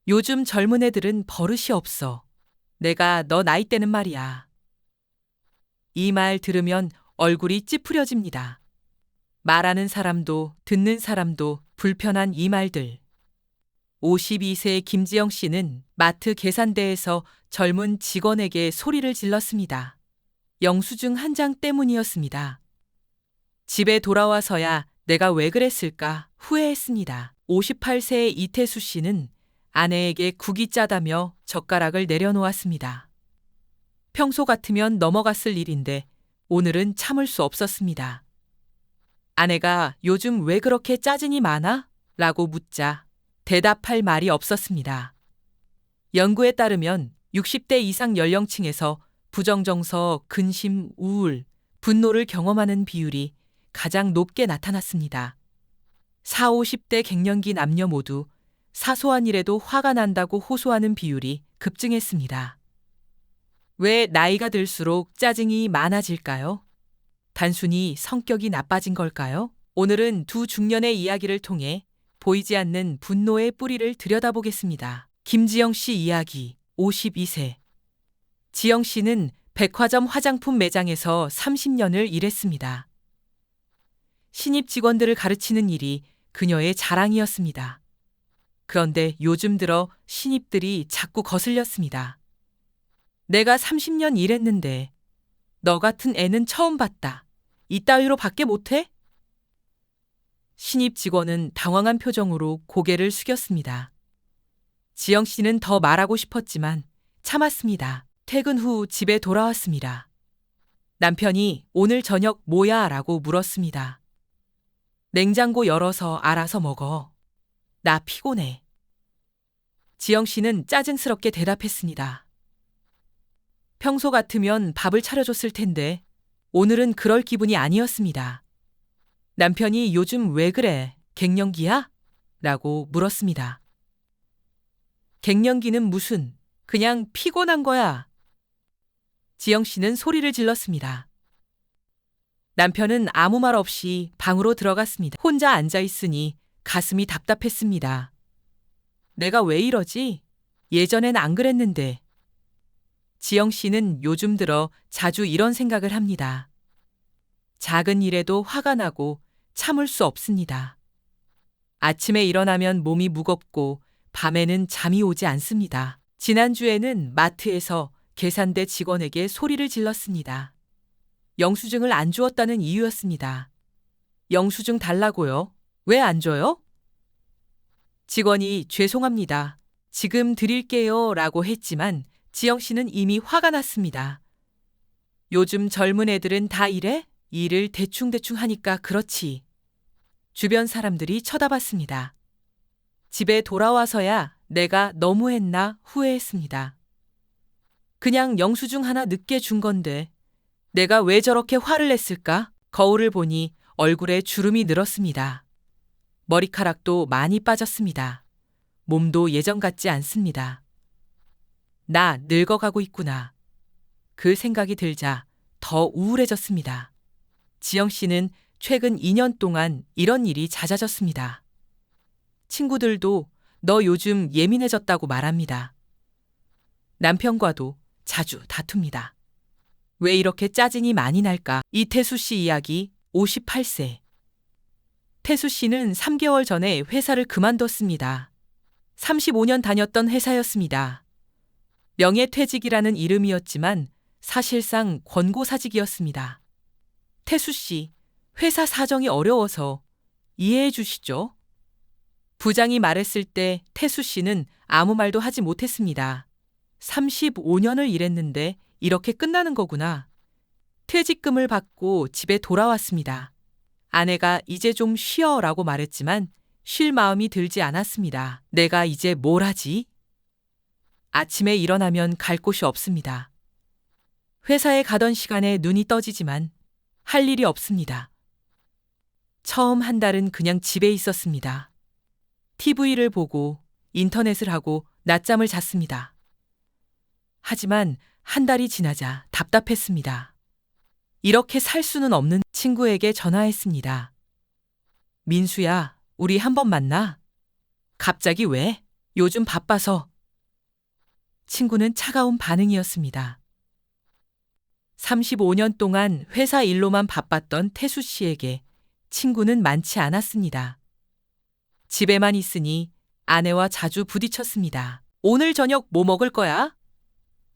요즘 젊은 애들은 버릇이 없어. 내가 너 나이 때는 말이야. 이 말 들으면 얼굴이 찌푸려집니다. 말하는 사람도 듣는 사람도 불편한 이 말들. 52세 김지영 씨는 마트 계산대에서 젊은 직원에게 소리를 질렀습니다. 영수증 한 장 때문이었습니다. 집에 돌아와서야 내가 왜 그랬을까 후회했습니다. 58세의 이태수 씨는 아내에게 국이 짜다며 젓가락을 내려놓았습니다. 평소 같으면 넘어갔을 일인데 오늘은 참을 수 없었습니다. 아내가 요즘 왜 그렇게 짜증이 많아? 라고 묻자 대답할 말이 없었습니다. 연구에 따르면 60대 이상 연령층에서 부정정서, 근심, 우울, 분노를 경험하는 비율이 가장 높게 나타났습니다. 40, 50대 갱년기 남녀 모두 사소한 일에도 화가 난다고 호소하는 비율이 급증했습니다. 왜 나이가 들수록 짜증이 많아질까요? 단순히 성격이 나빠진 걸까요? 오늘은 두 중년의 이야기를 통해 보이지 않는 분노의 뿌리를 들여다보겠습니다. 김지영 씨 이야기, 52세. 지영 씨는 백화점 화장품 매장에서 30년을 일했습니다. 신입 직원들을 가르치는 일이 그녀의 자랑이었습니다. 그런데 요즘 들어 신입들이 자꾸 거슬렸습니다. 내가 30년 일했는데 너 같은 애는 처음 봤다. 이따위로 밖에 못해? 신입 직원은 당황한 표정으로 고개를 숙였습니다. 지영 씨는 더 말하고 싶었지만 참았습니다. 퇴근 후 집에 돌아왔습니다. 남편이 오늘 저녁 뭐야? 라고 물었습니다. 냉장고 열어서 알아서 먹어. 나 피곤해. 지영 씨는 짜증스럽게 대답했습니다. 평소 같으면 밥을 차려줬을 텐데 오늘은 그럴 기분이 아니었습니다. 남편이 요즘 왜 그래? 갱년기야? 라고 물었습니다. 갱년기는 무슨, 그냥 피곤한 거야. 지영 씨는 소리를 질렀습니다. 남편은 아무 말 없이 방으로 들어갔습니다. 혼자 앉아 있으니 가슴이 답답했습니다. 내가 왜 이러지? 예전엔 안 그랬는데. 지영 씨는 요즘 들어 자주 이런 생각을 합니다. 작은 일에도 화가 나고 참을 수 없습니다. 아침에 일어나면 몸이 무겁고 밤에는 잠이 오지 않습니다. 지난주에는 마트에서 계산대 직원에게 소리를 질렀습니다. 영수증을 안 주었다는 이유였습니다. 영수증 달라고요? 왜 안 줘요? 직원이 죄송합니다. 지금 드릴게요 라고 했지만 지영 씨는 이미 화가 났습니다. 요즘 젊은 애들은 다 이래? 일을 대충대충 하니까 그렇지. 주변 사람들이 쳐다봤습니다. 집에 돌아와서야 내가 너무했나 후회했습니다. 그냥 영수증 하나 늦게 준 건데 내가 왜 저렇게 화를 냈을까? 거울을 보니 얼굴에 주름이 늘었습니다. 머리카락도 많이 빠졌습니다. 몸도 예전 같지 않습니다. 나 늙어가고 있구나. 그 생각이 들자 더 우울해졌습니다. 지영 씨는 최근 2년 동안 이런 일이 잦아졌습니다. 친구들도 너 요즘 예민해졌다고 말합니다. 남편과도 자주 다툽니다. 왜 이렇게 짜증이 많이 날까? 이태수 씨 이야기, 58세. 태수 씨는 3개월 전에 회사를 그만뒀습니다. 35년 다녔던 회사였습니다. 명예퇴직이라는 이름이었지만 사실상 권고사직이었습니다. 태수 씨, 회사 사정이 어려워서 이해해 주시죠? 부장이 말했을 때 태수 씨는 아무 말도 하지 못했습니다. 35년을 일했는데 이렇게 끝나는 거구나. 퇴직금을 받고 집에 돌아왔습니다. 아내가 이제 좀 쉬어라고 말했지만 쉴 마음이 들지 않았습니다. 내가 이제 뭘 하지? 아침에 일어나면 갈 곳이 없습니다. 회사에 가던 시간에 눈이 떠지지만 할 일이 없습니다. 처음 한 달은 그냥 집에 있었습니다. TV를 보고 인터넷을 하고 낮잠을 잤습니다. 하지만 한 달이 지나자 답답했습니다. 이렇게 살 수는 없는 친구에게 전화했습니다. 민수야, 우리 한번 만나? 갑자기 왜? 요즘 바빠서. 친구는 차가운 반응이었습니다. 35년 동안 회사 일로만 바빴던 태수 씨에게 친구는 많지 않았습니다. 집에만 있으니 아내와 자주 부딪혔습니다. 오늘 저녁 뭐 먹을 거야?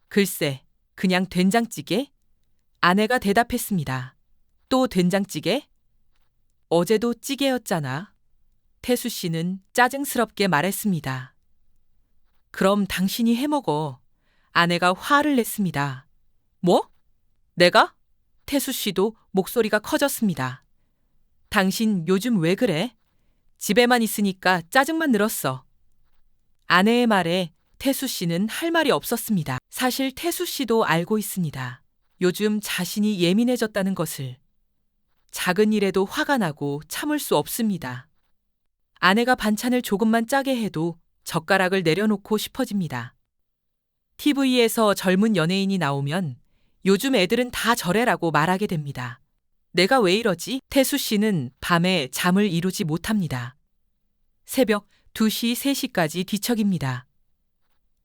글쎄, 그냥 된장찌개? 아내가 대답했습니다. 또 된장찌개? 어제도 찌개였잖아. 태수 씨는 짜증스럽게 말했습니다. 그럼 당신이 해 먹어. 아내가 화를 냈습니다. 뭐? 내가? 태수 씨도 목소리가 커졌습니다. 당신 요즘 왜 그래? 집에만 있으니까 짜증만 늘었어. 아내의 말에 태수 씨는 할 말이 없었습니다. 사실 태수 씨도 알고 있습니다. 요즘 자신이 예민해졌다는 것을. 작은 일에도 화가 나고 참을 수 없습니다. 아내가 반찬을 조금만 짜게 해도 젓가락을 내려놓고 싶어집니다. TV에서 젊은 연예인이 나오면 요즘 애들은 다 저래라고 말하게 됩니다. 내가 왜 이러지? 태수 씨는 밤에 잠을 이루지 못합니다. 새벽 2시, 3시까지 뒤척입니다.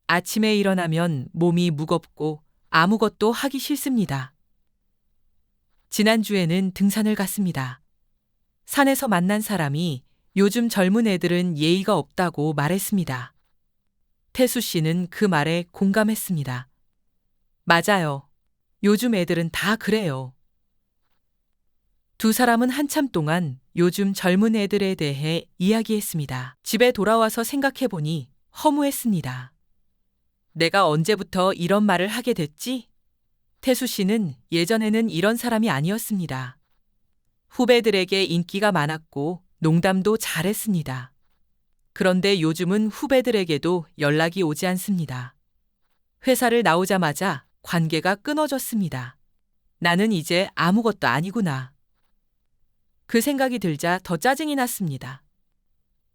아침에 일어나면 몸이 무겁고 아무것도 하기 싫습니다. 지난주에는 등산을 갔습니다. 산에서 만난 사람이 요즘 젊은 애들은 예의가 없다고 말했습니다. 태수 씨는 그 말에 공감했습니다. 맞아요. 요즘 애들은 다 그래요. 두 사람은 한참 동안 요즘 젊은 애들에 대해 이야기했습니다. 집에 돌아와서 생각해보니 허무했습니다. 내가 언제부터 이런 말을 하게 됐지? 태수 씨는 예전에는 이런 사람이 아니었습니다. 후배들에게 인기가 많았고 농담도 잘했습니다. 그런데 요즘은 후배들에게도 연락이 오지 않습니다. 회사를 나오자마자 관계가 끊어졌습니다. 나는 이제 아무것도 아니구나. 그 생각이 들자 더 짜증이 났습니다.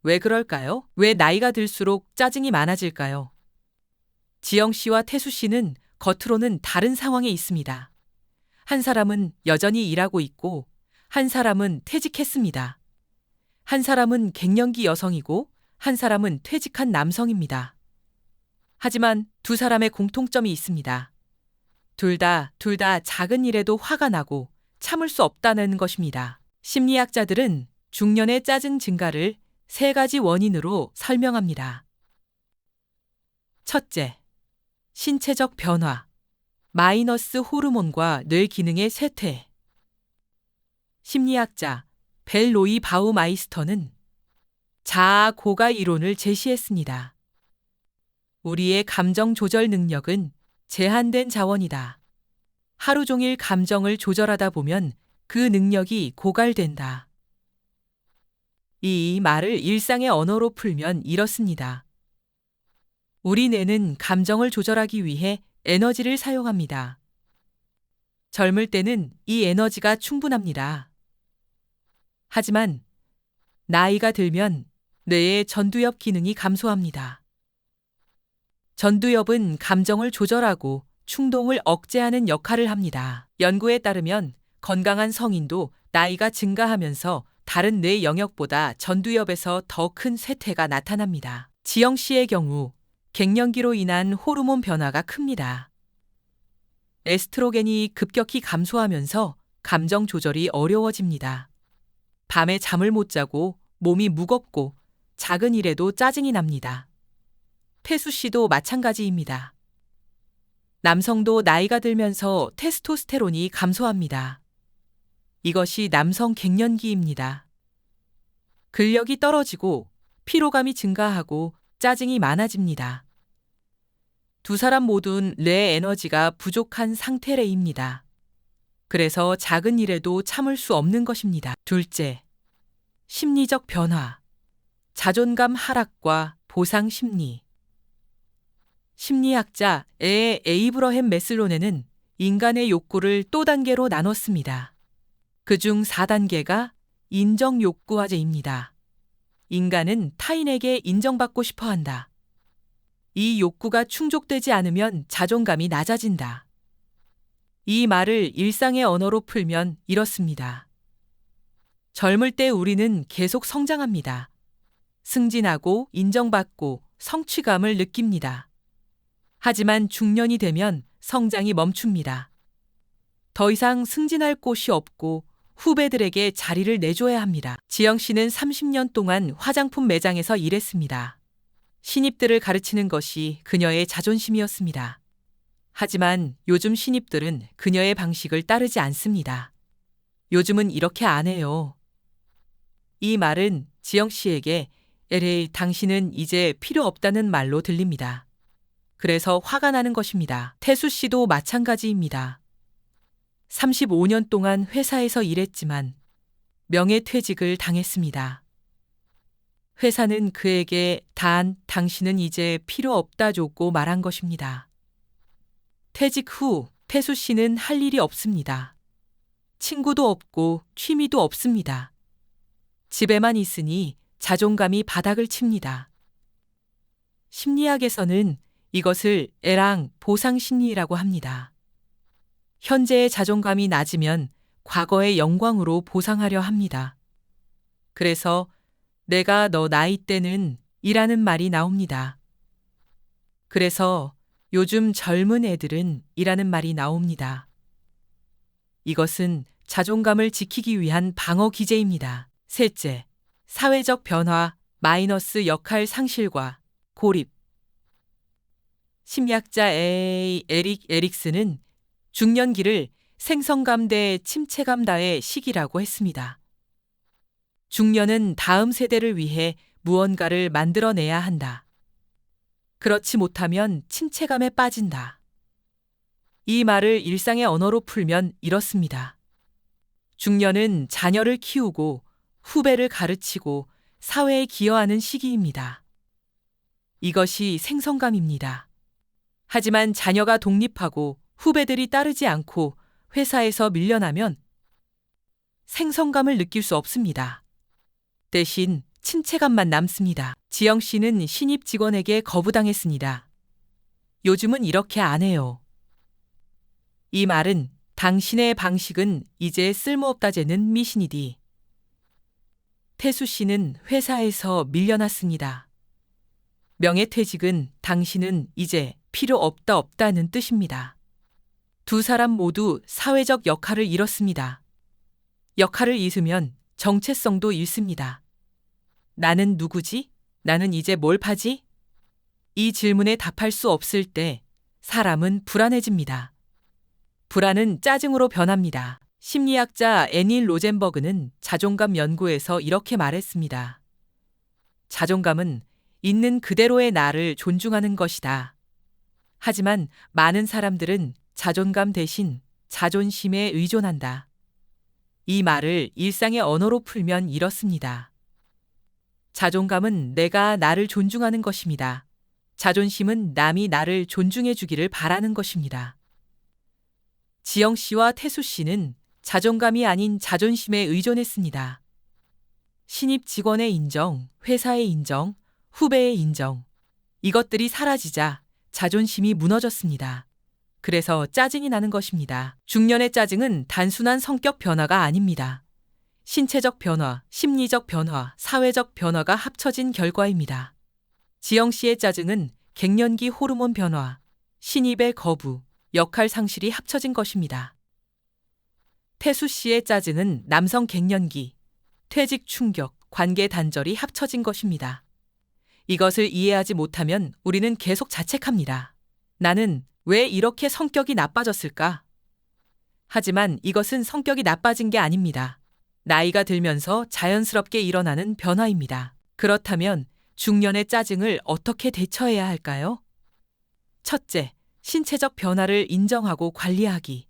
왜 그럴까요? 왜 나이가 들수록 짜증이 많아질까요? 지영 씨와 태수 씨는 겉으로는 다른 상황에 있습니다. 한 사람은 여전히 일하고 있고, 한 사람은 퇴직했습니다. 한 사람은 갱년기 여성이고, 한 사람은 퇴직한 남성입니다. 하지만 두 사람의 공통점이 있습니다. 둘 다 작은 일에도 화가 나고 참을 수 없다는 것입니다. 심리학자들은 중년의 짜증 증가를 3가지 원인으로 설명합니다. 첫째, 신체적 변화, 마이너스 호르몬과 뇌 기능의 쇠퇴. 심리학자 벨 로이 바우마이스터는 자아 고가 이론을 제시했습니다. 우리의 감정 조절 능력은 제한된 자원이다. 하루 종일 감정을 조절하다 보면 그 능력이 고갈된다. 이 말을 일상의 언어로 풀면 이렇습니다. 우리 뇌는 감정을 조절하기 위해 에너지를 사용합니다. 젊을 때는 이 에너지가 충분합니다. 하지만 나이가 들면 뇌의 전두엽 기능이 감소합니다. 전두엽은 감정을 조절하고 충동을 억제하는 역할을 합니다. 연구에 따르면 건강한 성인도 나이가 증가하면서 다른 뇌 영역보다 전두엽에서 더 큰 쇠퇴가 나타납니다. 지영 씨의 경우 갱년기로 인한 호르몬 변화가 큽니다. 에스트로겐이 급격히 감소하면서 감정 조절이 어려워집니다. 밤에 잠을 못 자고 몸이 무겁고 작은 일에도 짜증이 납니다. 태수 씨도 마찬가지입니다. 남성도 나이가 들면서 테스토스테론이 감소합니다. 이것이 남성 갱년기입니다. 근력이 떨어지고 피로감이 증가하고 짜증이 많아집니다. 두 사람 모두 뇌 에너지가 부족한 상태래입니다. 그래서 작은 일에도 참을 수 없는 것입니다. 둘째, 심리적 변화, 자존감 하락과 보상 심리. 심리학자 에이브러햄 메슬론에는 인간의 욕구를 또 단계로 나눴습니다. 그중 4단계가 인정 욕구화제입니다. 인간은 타인에게 인정받고 싶어 한다. 이 욕구가 충족되지 않으면 자존감이 낮아진다. 이 말을 일상의 언어로 풀면 이렇습니다. 젊을 때 우리는 계속 성장합니다. 승진하고 인정받고 성취감을 느낍니다. 하지만 중년이 되면 성장이 멈춥니다. 더 이상 승진할 곳이 없고 후배들에게 자리를 내줘야 합니다. 지영 씨는 30년 동안 화장품 매장에서 일했습니다. 신입들을 가르치는 것이 그녀의 자존심이었습니다. 하지만 요즘 신입들은 그녀의 방식을 따르지 않습니다. 요즘은 이렇게 안 해요. 이 말은 지영 씨에게 LA 당신은 이제 필요 없다는 말로 들립니다. 그래서 화가 나는 것입니다. 태수 씨도 마찬가지입니다. 35년 동안 회사에서 일했지만 명예퇴직을 당했습니다. 회사는 그에게 단 당신은 이제 필요 없다 줬고 말한 것입니다. 퇴직 후 태수 씨는 할 일이 없습니다. 친구도 없고 취미도 없습니다. 집에만 있으니 자존감이 바닥을 칩니다. 심리학에서는 이것을 애랑 보상심리라고 합니다. 현재의 자존감이 낮으면 과거의 영광으로 보상하려 합니다. 그래서 내가 너 나이 때는 이라는 말이 나옵니다. 그래서 요즘 젊은 애들은 이라는 말이 나옵니다. 이것은 자존감을 지키기 위한 방어 기제입니다. 셋째, 사회적 변화 마이너스 역할 상실과 고립. 심리학자 에릭 에릭슨은 중년기를 생성감 대 침체감다의 시기라고 했습니다. 중년은 다음 세대를 위해 무언가를 만들어내야 한다. 그렇지 못하면 침체감에 빠진다. 이 말을 일상의 언어로 풀면 이렇습니다. 중년은 자녀를 키우고 후배를 가르치고 사회에 기여하는 시기입니다. 이것이 생성감입니다. 하지만 자녀가 독립하고 후배들이 따르지 않고 회사에서 밀려나면 생성감을 느낄 수 없습니다. 대신 침체감만 남습니다. 지영 씨는 신입 직원에게 거부당했습니다. 요즘은 이렇게 안 해요. 이 말은 당신의 방식은 이제 쓸모없다제는 미신이디. 태수 씨는 회사에서 밀려났습니다. 명예퇴직은 당신은 이제 필요 없다는 뜻입니다. 두 사람 모두 사회적 역할을 잃었습니다. 역할을 잃으면 정체성도 잃습니다. 나는 누구지? 나는 이제 뭘 파지? 이 질문에 답할 수 없을 때 사람은 불안해집니다. 불안은 짜증으로 변합니다. 심리학자 애니 로젠버그는 자존감 연구에서 이렇게 말했습니다. 자존감은 있는 그대로의 나를 존중하는 것이다. 하지만 많은 사람들은 자존감 대신 자존심에 의존한다. 이 말을 일상의 언어로 풀면 이렇습니다. 자존감은 내가 나를 존중하는 것입니다. 자존심은 남이 나를 존중해 주기를 바라는 것입니다. 지영 씨와 태수 씨는 자존감이 아닌 자존심에 의존했습니다. 신입 직원의 인정, 회사의 인정, 후배의 인정. 이것들이 사라지자 자존심이 무너졌습니다. 그래서 짜증이 나는 것입니다. 중년의 짜증은 단순한 성격 변화가 아닙니다. 신체적 변화, 심리적 변화, 사회적 변화가 합쳐진 결과입니다. 지영 씨의 짜증은 갱년기 호르몬 변화, 신입의 거부, 역할 상실이 합쳐진 것입니다. 태수 씨의 짜증은 남성 갱년기, 퇴직 충격, 관계 단절이 합쳐진 것입니다. 이것을 이해하지 못하면 우리는 계속 자책합니다. 나는 왜 이렇게 성격이 나빠졌을까? 하지만 이것은 성격이 나빠진 게 아닙니다. 나이가 들면서 자연스럽게 일어나는 변화입니다. 그렇다면 중년의 짜증을 어떻게 대처해야 할까요? 첫째, 신체적 변화를 인정하고 관리하기.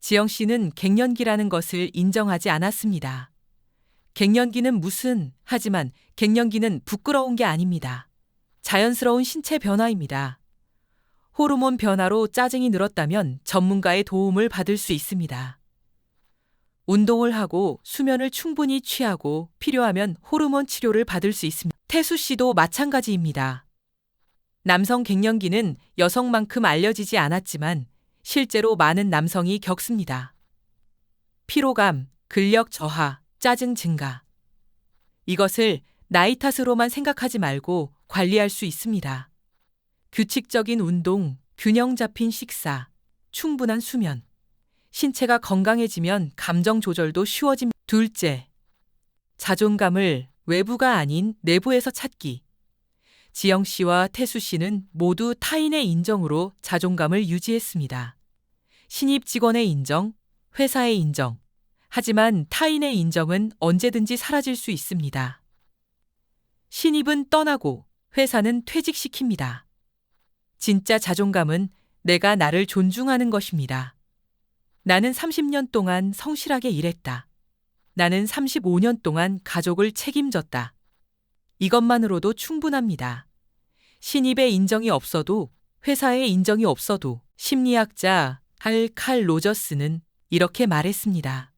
지영 씨는 갱년기라는 것을 인정하지 않았습니다. 갱년기는 하지만 갱년기는 부끄러운 게 아닙니다. 자연스러운 신체 변화입니다. 호르몬 변화로 짜증이 늘었다면 전문가의 도움을 받을 수 있습니다. 운동을 하고 수면을 충분히 취하고 필요하면 호르몬 치료를 받을 수 있습니다. 태수 씨도 마찬가지입니다. 남성 갱년기는 여성만큼 알려지지 않았지만 실제로 많은 남성이 겪습니다. 피로감, 근력 저하, 짜증 증가. 이것을 나이 탓으로만 생각하지 말고 관리할 수 있습니다. 규칙적인 운동, 균형 잡힌 식사, 충분한 수면. 신체가 건강해지면 감정 조절도 쉬워집니다. 둘째, 자존감을 외부가 아닌 내부에서 찾기. 지영 씨와 태수 씨는 모두 타인의 인정으로 자존감을 유지했습니다. 신입 직원의 인정, 회사의 인정. 하지만 타인의 인정은 언제든지 사라질 수 있습니다. 신입은 떠나고 회사는 퇴직시킵니다. 진짜 자존감은 내가 나를 존중하는 것입니다. 나는 30년 동안 성실하게 일했다. 나는 35년 동안 가족을 책임졌다. 이것만으로도 충분합니다. 신입의 인정이 없어도, 회사의 인정이 없어도 심리학자 칼 로저스는 이렇게 말했습니다.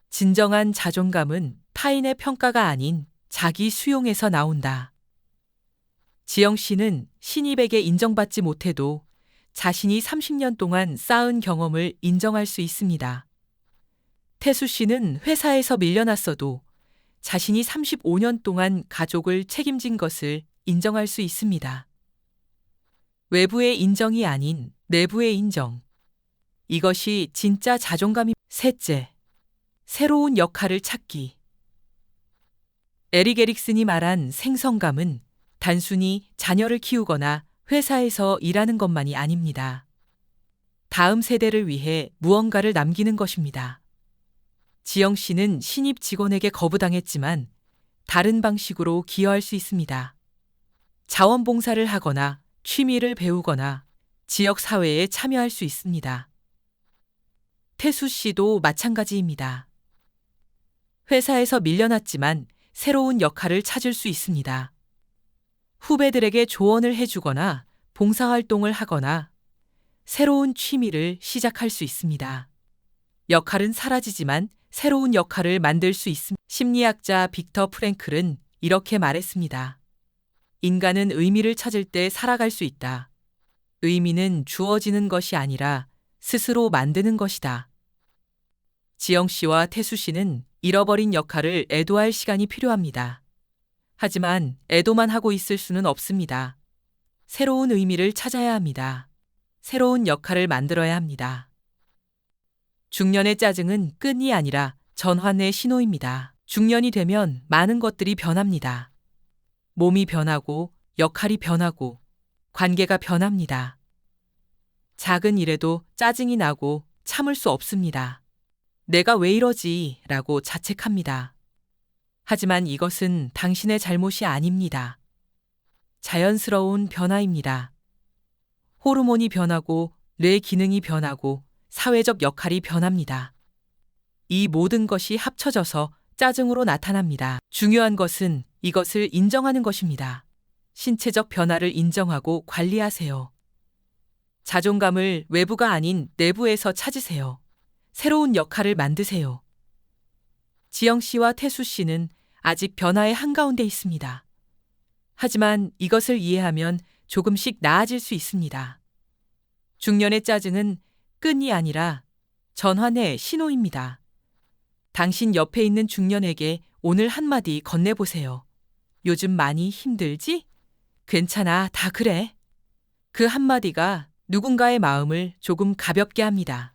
진정한 자존감은 타인의 평가가 아닌 자기 수용에서 나온다. 지영 씨는 신입에게 인정받지 못해도 자신이 30년 동안 쌓은 경험을 인정할 수 있습니다. 태수 씨는 회사에서 밀려났어도 자신이 35년 동안 가족을 책임진 것을 인정할 수 있습니다. 외부의 인정이 아닌 내부의 인정. 이것이 진짜 자존감입니다. 셋째, 새로운 역할을 찾기. 에릭 에릭슨이 말한 생성감은 단순히 자녀를 키우거나 회사에서 일하는 것만이 아닙니다. 다음 세대를 위해 무언가를 남기는 것입니다. 지영 씨는 신입 직원에게 거부당했지만 다른 방식으로 기여할 수 있습니다. 자원봉사를 하거나 취미를 배우거나 지역 사회에 참여할 수 있습니다. 태수 씨도 마찬가지입니다. 회사에서 밀려났지만 새로운 역할을 찾을 수 있습니다. 후배들에게 조언을 해주거나 봉사활동을 하거나 새로운 취미를 시작할 수 있습니다. 역할은 사라지지만 새로운 역할을 만들 수 있습니다. 심리학자 빅터 프랭클은 이렇게 말했습니다. 인간은 의미를 찾을 때 살아갈 수 있다. 의미는 주어지는 것이 아니라 스스로 만드는 것이다. 지영 씨와 태수 씨는 잃어버린 역할을 애도할 시간이 필요합니다. 하지만 애도만 하고 있을 수는 없습니다. 새로운 의미를 찾아야 합니다. 새로운 역할을 만들어야 합니다. 중년의 짜증은 끈이 아니라 전환의 신호입니다. 중년이 되면 많은 것들이 변합니다. 몸이 변하고 역할이 변하고 관계가 변합니다. 작은 일에도 짜증이 나고 참을 수 없습니다. 내가 왜 이러지? 라고 자책합니다. 하지만 이것은 당신의 잘못이 아닙니다. 자연스러운 변화입니다. 호르몬이 변하고 뇌 기능이 변하고 사회적 역할이 변합니다. 이 모든 것이 합쳐져서 짜증으로 나타납니다. 중요한 것은 이것을 인정하는 것입니다. 신체적 변화를 인정하고 관리하세요. 자존감을 외부가 아닌 내부에서 찾으세요. 새로운 역할을 만드세요. 지영 씨와 태수 씨는 아직 변화의 한가운데 있습니다. 하지만 이것을 이해하면 조금씩 나아질 수 있습니다. 중년의 짜증은 끈이 아니라 전환의 신호입니다. 당신 옆에 있는 중년에게 오늘 한마디 건네보세요. 요즘 많이 힘들지? 괜찮아, 다 그래. 그 한마디가 누군가의 마음을 조금 가볍게 합니다.